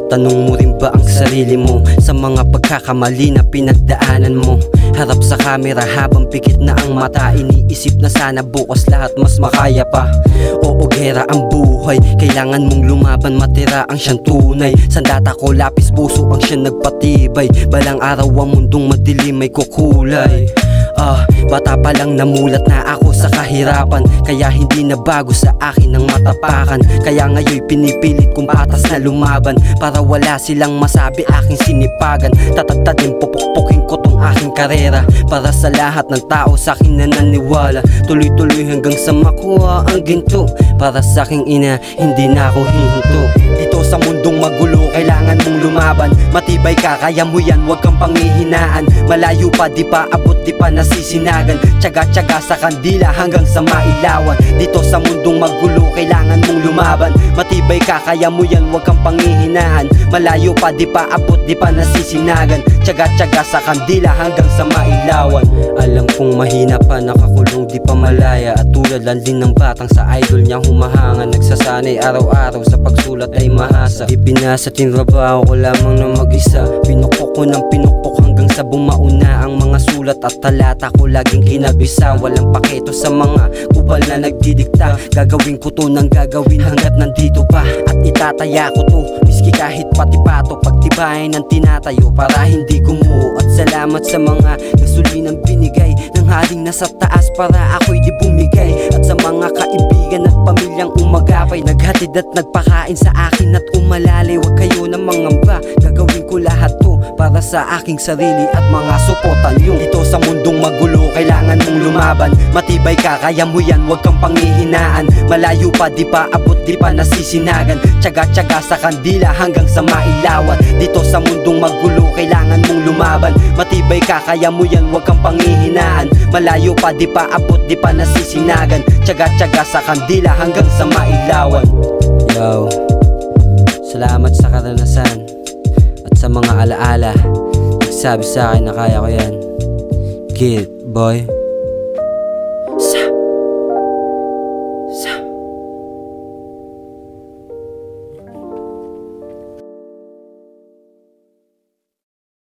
Tinatanong mo rin ba ang sarili mo sa mga pagkakamali na pinagdaanan mo? Harap sa camera habang pikit na ang mata, iniisip na sana bukas lahat mas makaya pa. Oo, gera ang buhay, kailangan mong lumaban, matira ang siyang tunay. Sandata ko, lapis puso ang siyang nagpatibay. Balang araw ang mundong madilim may kukulay. Bata pa lang namulat na ako sa kahirapan, kaya hindi na bago sa akin ang matapakan. Kaya ngayon pinipilit kong patas na lumaban, para wala silang masabi aking sinipagan. Tatagtadin, pupukpukin ko tong aking karera, para sa lahat ng tao sa akin nananiwala. Tuloy-tuloy hanggang sa makuha ang ginto, para sa aking ina hindi na ako hihinto. Dito sa mundong magulo kailangan mong lumaban, matibay ka, kaya mo yan, huwag kang panghihinaan. Malayo pa, di pa abot, di pa nasisinagan. Tsaga-tsaga sa kandila hanggang sa mailawan. Dito sa mundong magulo kailangan mong lumaban, matibay ka, kaya mo yan, huwag kang panghihinaan. Malayo pa, di pa abot, di pa nasisinagan. Tsaga-tsaga sa kandila hanggang sa mailawan. Alam kong mahina pa, nakakulong, di pa malaya. At tulad lang din ng batang sa idol niya humahanga, nagsasanay araw-araw sa pagsulat ay mahasa. Di binasa, tinrabaho ko lamang na mag-isa. Pinukpok ko ng pinukpok hanggang sa bumauna ang mga sulat at talata ko laging kinabisa. Walang paketo sa mga kupal na nagdidikta. Gagawin ko to ng gagawin hanggat nandito pa, at itataya ko to miski kahit pati pato. Pagtibayin ng tinatayo para hindi gumuho. At salamat sa mga gasulinang binigay ng haring nasa taas para ako'y di bumigay. At sa mga kaibigan at pamilyang umagapay, naghatid at nagpakain sa akin at umalalay. Huwag kayo na mangamba, gagawin ko lahat to para sa aking sarili at mga suportan nyo. Dito sa mundong magulo kailangan mong lumaban, matibay ka, kaya mo yan, huwag kang panghihinaan. Malayo pa, di pa abot, di pa nasisinagan. Tsaga-tsaga sa kandila hanggang sa mailawan. Dito sa mundong magulo kailangan mong lumaban, matibay ka, kaya mo yan, huwag kang panghihinaan. Malayo pa, di pa abot, di pa nasisinagan. Tsaga-tsaga sa kandila hanggang sa mailawan. Yo, salamat sa karanasan at sa mga alaala. Nagsabi sa akin na kaya ko yan. Get it, boy.